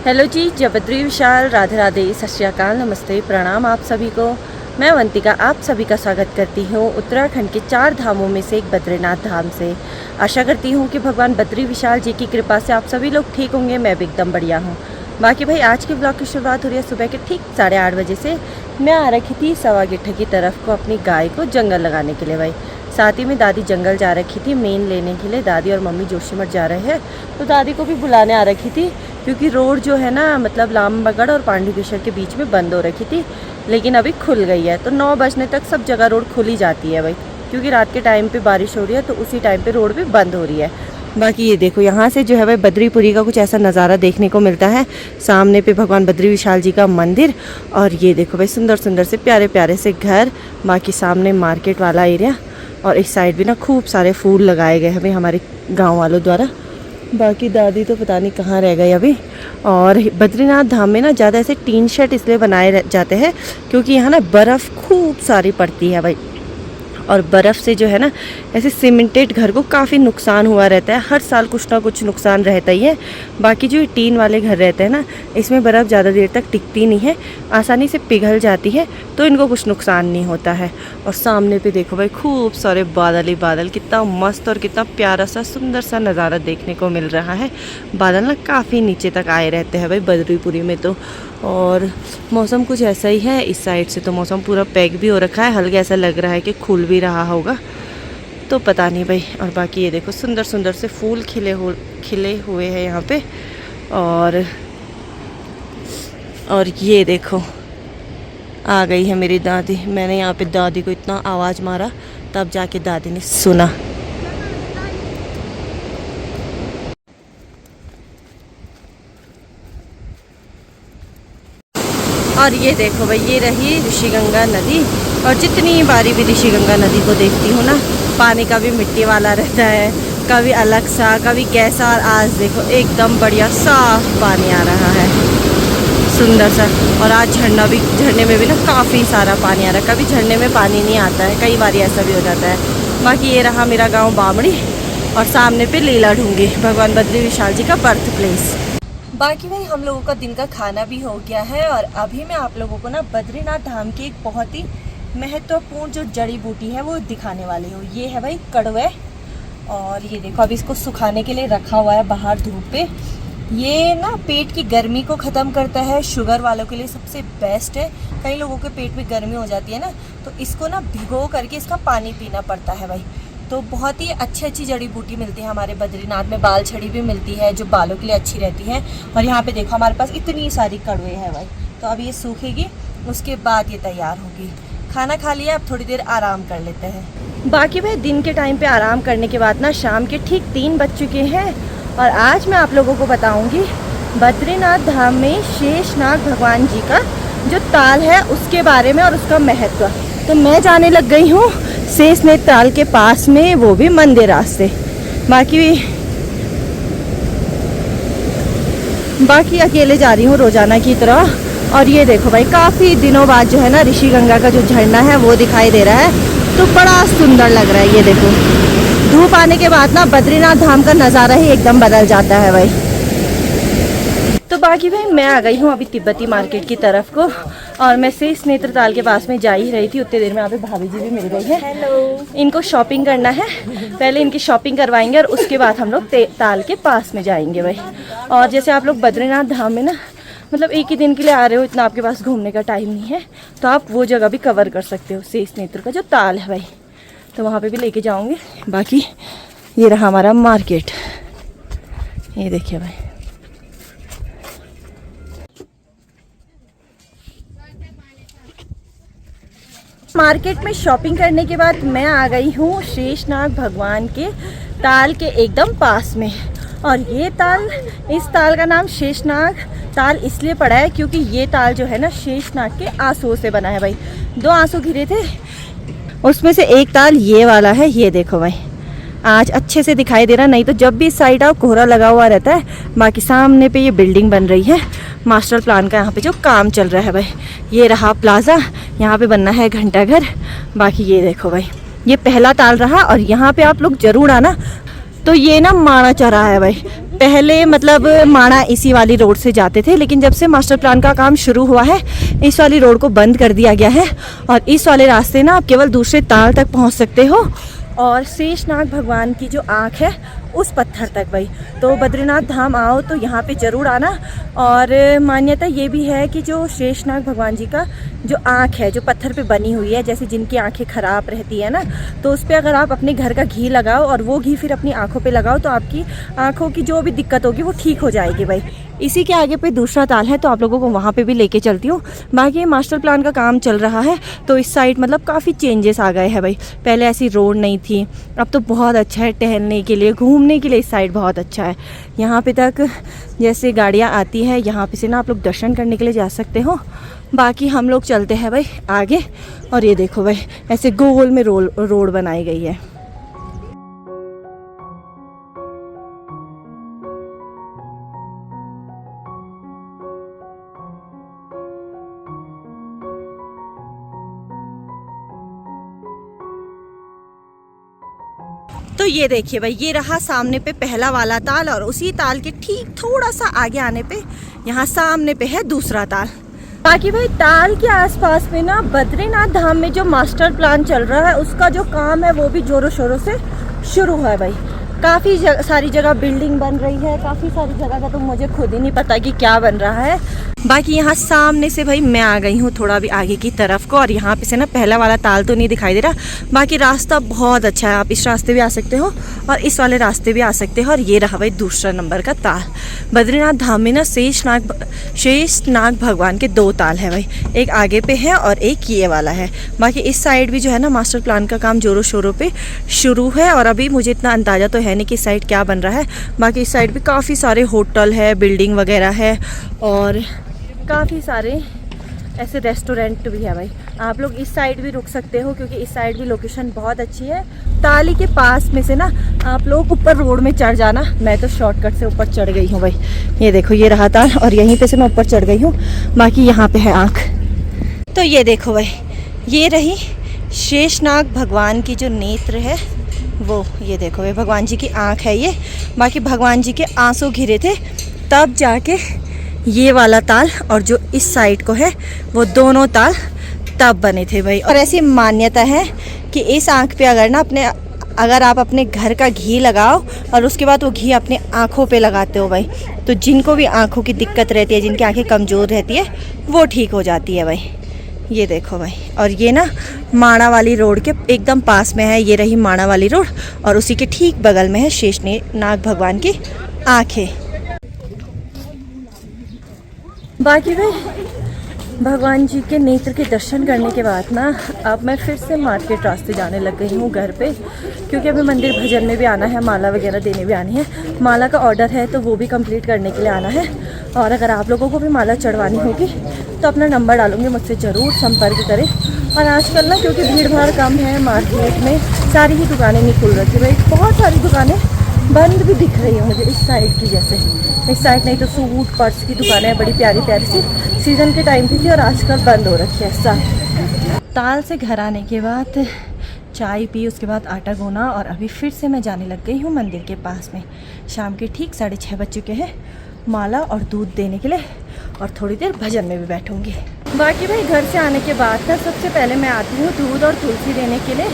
Hello जी, जय बद्री विशाल, राधे राधे, सत श्री अकाल, नमस्ते, प्रणाम आप सभी को। मैं अवंतिका आप सभी का स्वागत करती हूँ उत्तराखंड के 4 धामों में से एक बद्रीनाथ धाम से। आशा करती हूँ कि भगवान बद्री विशाल जी की कृपा से आप सभी लोग ठीक होंगे। मैं भी एकदम बढ़िया हूँ। बाकी भाई आज के ब्लॉग की शुरुआत हो रही है सुबह के ठीक 8:30 बजे से। मैं आ रखी थी सवा गिट्ठा की तरफ को अपनी गाय को जंगल लगाने के लिए भाई। साथ ही में दादी जंगल जा रखी थी मेन लेने के लिए। दादी और मम्मी जोशीमठ जा रहे हैं तो दादी को भी बुलाने आ रखी थी, क्योंकि रोड जो है ना मतलब लामबगढ़ और पांडुकेश्वर के बीच में बंद हो रखी थी, लेकिन अभी खुल गई है। तो 9 बजने तक सब जगह रोड खुली जाती है भाई, क्योंकि रात के टाइम पे बारिश हो रही है तो उसी टाइम पे रोड भी बंद हो रही है। बाकी ये देखो यहाँ से जो है भाई बद्रीपुरी का कुछ ऐसा नज़ारा देखने को मिलता है। सामने पे भगवान बद्री विशाल जी का मंदिर, और ये देखो भाई सुंदर सुंदर से प्यारे प्यारे से घर। बाकी सामने मार्केट वाला एरिया, और इस साइड भी ना खूब सारे फूल लगाए गए हैं भाई हमारे गाँव वालों द्वारा। बाकी दादी तो पता नहीं कहाँ रह गई अभी। और बद्रीनाथ धाम में ना ज़्यादा ऐसे टीन शेड इसलिए बनाए जाते हैं क्योंकि यहाँ ना बर्फ़ खूब सारी पड़ती है भाई, और बर्फ़ से जो है ना ऐसे सीमेंटेड घर को काफ़ी नुकसान हुआ रहता है। हर साल कुछ ना कुछ नुकसान रहता ही है। बाकी जो टीन वाले घर रहते हैं ना, इसमें बर्फ़ ज़्यादा देर तक टिकती नहीं है, आसानी से पिघल जाती है, तो इनको कुछ नुकसान नहीं होता है। और सामने पे देखो भाई खूब सारे बादल ही बादल, कितना मस्त और कितना प्यारा सा सुंदर सा नज़ारा देखने को मिल रहा है। बादल ना काफ़ी नीचे तक आए रहते हैं भाई बद्रीपुरी में तो। और मौसम कुछ ऐसा ही है। इस साइड से तो मौसम पूरा पैक भी हो रखा है, हल्का ऐसा लग रहा है कि खुल भी रहा होगा, तो पता नहीं भाई। और बाकी ये देखो सुंदर सुंदर से फूल खिले हुए हैं यहाँ पे। और ये देखो आ गई है मेरी दादी। मैंने यहाँ पे दादी को इतना आवाज़ मारा तब जाके दादी ने सुना। और ये देखो भाई ये रही ऋषिगंगा नदी। और जितनी बारी भी ऋषिगंगा नदी को देखती हूँ ना, पानी का भी मिट्टी वाला रहता है, कभी अलग सा कभी कैसा। और आज देखो एकदम बढ़िया साफ पानी आ रहा है, सुंदर सा। और आज झरने में भी ना काफ़ी सारा पानी आ रहा है। कभी झरने में पानी नहीं आता है, कई बार ऐसा भी हो जाता है। बाकी ये रहा मेरा गाँव बामड़ी, और सामने पे लीला ढूंगी, भगवान बद्री विशाल जी का बर्थ प्लेस। बाकी भाई हम लोगों का दिन का खाना भी हो गया है, और अभी मैं आप लोगों को ना बद्रीनाथ धाम की एक बहुत ही महत्वपूर्ण जो जड़ी बूटी है वो दिखाने वाली हूँ। ये है भाई कड़वे, और ये देखो अभी इसको सुखाने के लिए रखा हुआ है बाहर धूप पे। ये ना पेट की गर्मी को ख़त्म करता है, शुगर वालों के लिए सबसे बेस्ट है। कई लोगों के पेट में गर्मी हो जाती है ना, तो इसको ना भिगो करके इसका पानी पीना पड़ता है भाई। तो बहुत ही अच्छी जड़ी बूटी मिलती है हमारे बद्रीनाथ में। बाल छड़ी भी मिलती है जो बालों के लिए अच्छी रहती है। और यहाँ पे देखो हमारे पास इतनी सारी कड़वे हैं भाई। तो अब ये सूखेगी, उसके बाद ये तैयार होगी। खाना खा लिया, अब थोड़ी देर आराम कर लेते हैं। बाकी भाई दिन के टाइम पे आराम करने के बाद ना शाम के ठीक 3 बज चुके हैं, और आज मैं आप लोगों को बताऊँगी बद्रीनाथ धाम में शेषनाग भगवान जी का जो ताल है उसके बारे में और उसका महत्व। तो मैं जाने लग गई हूँ शेषनाग ताल के पास में, वो भी मंदिर रास्ते। बाकी अकेले जा रही हूँ रोजाना की तरह। और ये देखो भाई काफ़ी दिनों बाद जो है ना ऋषिगंगा का जो झरना है वो दिखाई दे रहा है, तो बड़ा सुंदर लग रहा है। ये देखो धूप आने के बाद ना बद्रीनाथ धाम का नज़ारा ही एकदम बदल जाता है भाई। तो बाकी भाई मैं आ गई हूँ अभी तिब्बती मार्केट की तरफ को, और मैं शेष नेत्रताल के पास में जा ही रही थी। उतनी देर में यहाँ पे भाभी जी भी मिल गई है। हेलो। इनको शॉपिंग करना है, पहले इनकी शॉपिंग करवाएंगे और उसके बाद हम लोग ताल के पास में जाएंगे भाई। और जैसे आप लोग बद्रीनाथ धाम में ना मतलब एक ही दिन के लिए आ रहे हो, इतना आपके पास घूमने का टाइम नहीं है, तो आप वो जगह भी कवर कर सकते हो। शेष नेत्र का जो ताल है भाई, तो वहाँ पे भी लेके जाऊँगी। बाकी ये रहा हमारा मार्केट, ये देखिए भाई। मार्केट में शॉपिंग करने के बाद मैं आ गई हूँ शेषनाग भगवान के ताल के एकदम पास में। और ये ताल, इस ताल का नाम शेषनाग ताल इसलिए पड़ा है क्योंकि ये ताल जो है ना शेषनाग के आंसुओं से बना है भाई। 2 आंसू गिरे थे, उसमें से एक ताल ये वाला है। ये देखो भाई आज अच्छे से दिखाई दे रहा, नहीं तो जब भी इस साइड आओ कोहरा लगा हुआ रहता है। बाकी सामने पे ये बिल्डिंग बन रही है मास्टर प्लान का, यहाँ पे जो काम चल रहा है भाई। ये रहा प्लाजा, यहाँ पे बनना है घंटा घर। बाकी ये देखो भाई ये पहला ताल रहा, और यहाँ पे आप लोग जरूर आना। तो ये ना माणा चौराहा है भाई, पहले मतलब माणा इसी वाली रोड से जाते थे, लेकिन जब से मास्टर प्लान का काम शुरू हुआ है इस वाली रोड को बंद कर दिया गया है और इस वाले रास्ते ना आप केवल दूसरे ताल तक पहुंच सकते हो और शेषनाग भगवान की जो आँख है उस पत्थर तक भाई। तो बद्रीनाथ धाम आओ तो यहाँ पे ज़रूर आना। और मान्यता ये भी है कि जो शेषनाग भगवान जी का जो आँख है जो पत्थर पे बनी हुई है, जैसे जिनकी आंखें ख़राब रहती है ना, तो उस पर अगर आप अपने घर का घी लगाओ और वो घी फिर अपनी आँखों पे लगाओ तो आपकी आँखों की जो भी दिक्कत होगी वो ठीक हो जाएगी भाई। इसी के आगे पे दूसरा ताल है तो आप लोगों को वहाँ पे भी लेके चलती हूँ। बाकी मास्टर प्लान का काम चल रहा है तो इस साइड मतलब काफ़ी चेंजेस आ गए हैं भाई। पहले ऐसी रोड नहीं थी, अब तो बहुत अच्छा है टहलने के लिए, घूमने के लिए इस साइड बहुत अच्छा है। यहाँ पे तक जैसे गाड़ियाँ आती है यहाँ पे से ना आप लोग दर्शन करने के लिए जा सकते हो। बाकी हम लोग चलते हैं भाई आगे। और ये देखो भाई ऐसे गोल में रोड बनाई गई है। तो ये देखिए भाई, ये रहा सामने पे पहला वाला ताल और उसी ताल के ठीक थोड़ा सा आगे आने पे यहाँ सामने पे है दूसरा ताल। बाकी भाई ताल के आसपास में ना बद्रीनाथ धाम में जो मास्टर प्लान चल रहा है उसका जो काम है वो भी जोरों शोरों से शुरू है भाई। काफ़ी सारी जगह बिल्डिंग बन रही है, काफ़ी सारी जगह का तो मुझे खुद ही नहीं पता कि क्या बन रहा है। बाकी यहाँ सामने से भाई मैं आ गई हूँ थोड़ा भी आगे की तरफ को और यहाँ पे से ना पहला वाला ताल तो नहीं दिखाई दे रहा। बाकी रास्ता बहुत अच्छा है, आप इस रास्ते भी आ सकते हो और इस वाले रास्ते भी आ सकते हो। और ये रहा भाई दूसरा नंबर का ताल। बद्रीनाथ धाम में ना शेषनाग भगवान के दो ताल है भाई, एक आगे पे है और एक ये वाला है। बाकी इस साइड भी जो है ना मास्टर प्लान का काम जोरों शोरों पे शुरू है और अभी मुझे इतना अंदाज़ा तो है नहीं कि इस साइड क्या बन रहा है। बाकी इस साइड भी काफ़ी सारे होटल है, बिल्डिंग वगैरह है और काफ़ी सारे ऐसे रेस्टोरेंट भी है भाई। आप लोग इस साइड भी रुक सकते हो क्योंकि इस साइड भी लोकेशन बहुत अच्छी है। ताली के पास में से ना आप लोग ऊपर रोड में चढ़ जाना। मैं तो शॉर्टकट से ऊपर चढ़ गई हूँ भाई। ये देखो ये रहा ताल और यहीं पे से मैं ऊपर चढ़ गई हूँ। बाकी यहाँ पे है आँख। तो ये देखो भाई, ये रही शेषनाग भगवान की जो नेत्र है वो, ये देखो भाई भगवान जी की आँख है ये। बाकी भगवान जी के आंसू घिरे थे तब जाके ये वाला ताल और जो इस साइड को है वो दोनों ताल तब बने थे भाई। और ऐसी मान्यता है कि इस आँख पे अगर आप अपने घर का घी लगाओ और उसके बाद वो घी अपने आँखों पे लगाते हो भाई, तो जिनको भी आँखों की दिक्कत रहती है, जिनकी आँखें कमज़ोर रहती है, वो ठीक हो जाती है भाई। ये देखो भाई, और ये ना माणा वाली रोड के एकदम पास में है। ये रही माणा वाली रोड और उसी के ठीक बगल में है शेषनाग भगवान की आँखें। बाकी भाई भगवान जी के नेत्र के दर्शन करने के बाद ना अब मैं फिर से मार्केट रास्ते जाने लग गई हूँ घर पे, क्योंकि अभी मंदिर भजन में भी आना है, माला वगैरह देने भी आनी है। माला का ऑर्डर है तो वो भी कंप्लीट करने के लिए आना है। और अगर आप लोगों को भी माला चढ़वानी होगी तो अपना नंबर डालूंगी, मुझसे ज़रूर संपर्क करें। और आजकल ना क्योंकि भीड़ भाड़ कम है मार्केट में, सारी ही दुकानें नहीं खुल रही भाई। बहुत सारी दुकानें बंद भी दिख रही है मुझे इस साइड की, जैसे इस साइड नहीं तो सूट पर्स की दुकानें बड़ी प्यारी प्यारी सी सीज़न के टाइम की थी और आजकल बंद हो रखी है सब। ताल से घर आने के बाद चाय पी, उसके बाद आटा गूना और अभी फिर से मैं जाने लग गई हूँ मंदिर के पास में। शाम के ठीक 6:30 बज चुके हैं माला और दूध देने के लिए और थोड़ी देर भजन में भी बैठूँगी। बाकी भाई घर से आने के बाद ना सबसे पहले मैं आती हूँ दूध और तुलसी देने के लिए,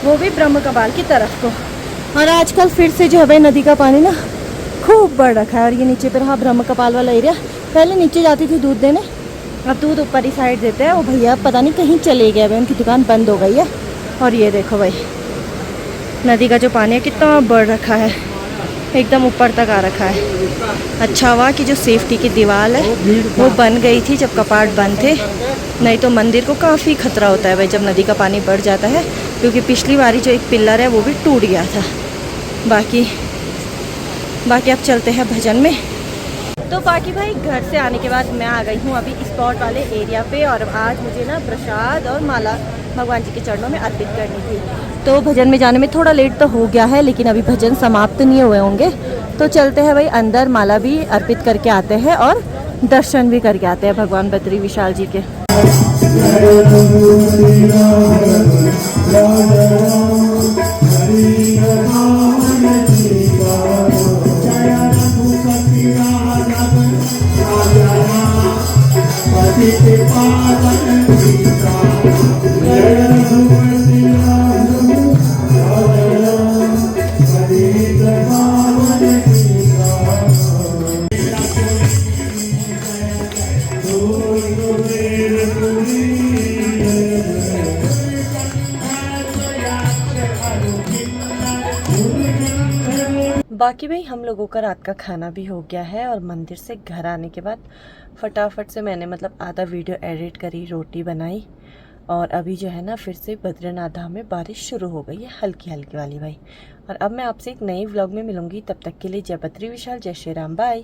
वो भी ब्रह्म कपाल की तरफ को। और आजकल फिर से जो है भाई नदी का पानी ना खूब बढ़ रखा है और ये नीचे पे रहा ब्रह्म कपाल वाला एरिया। पहले नीचे जाती थी दूध देने, अब दूध ऊपर ही साइड देते हैं। वो भैया पता नहीं कहीं चले गए भाई, उनकी दुकान बंद हो गई है। और ये देखो भाई नदी का जो पानी है कितना बढ़ रखा है, एकदम ऊपर तक आ रखा है। अच्छा हुआ कि जो सेफ्टी की दीवार है वो बन गई थी जब कपाट बंद थे, नहीं तो मंदिर को काफ़ी खतरा होता है भाई जब नदी का पानी बढ़ जाता है, क्योंकि पिछली बारी जो एक पिलर है वो भी टूट गया था। बाकी अब चलते हैं भजन में। तो बाकी भाई घर से आने के बाद मैं आ गई हूँ अभी स्पॉट वाले एरिया पे और आज मुझे ना प्रसाद और माला भगवान जी के चरणों में अर्पित करनी थी। तो भजन में जाने में थोड़ा लेट तो हो गया है, लेकिन अभी भजन समाप्त नहीं हुए होंगे तो चलते हैं भाई अंदर, माला भी अर्पित करके आते हैं और दर्शन भी करके आते हैं भगवान बद्री विशाल जी के। बाकी भाई हम लोगों का रात का खाना भी हो गया है और मंदिर से घर आने के बाद फटाफट से मैंने मतलब आधा वीडियो एडिट करी, रोटी बनाई और अभी जो है ना फिर से बद्रीनाथ धाम में बारिश शुरू हो गई है, हल्की हल्की वाली भाई। और अब मैं आपसे एक नई व्लॉग में मिलूंगी, तब तक के लिए जय बद्री विशाल, जय श्री राम, बाय।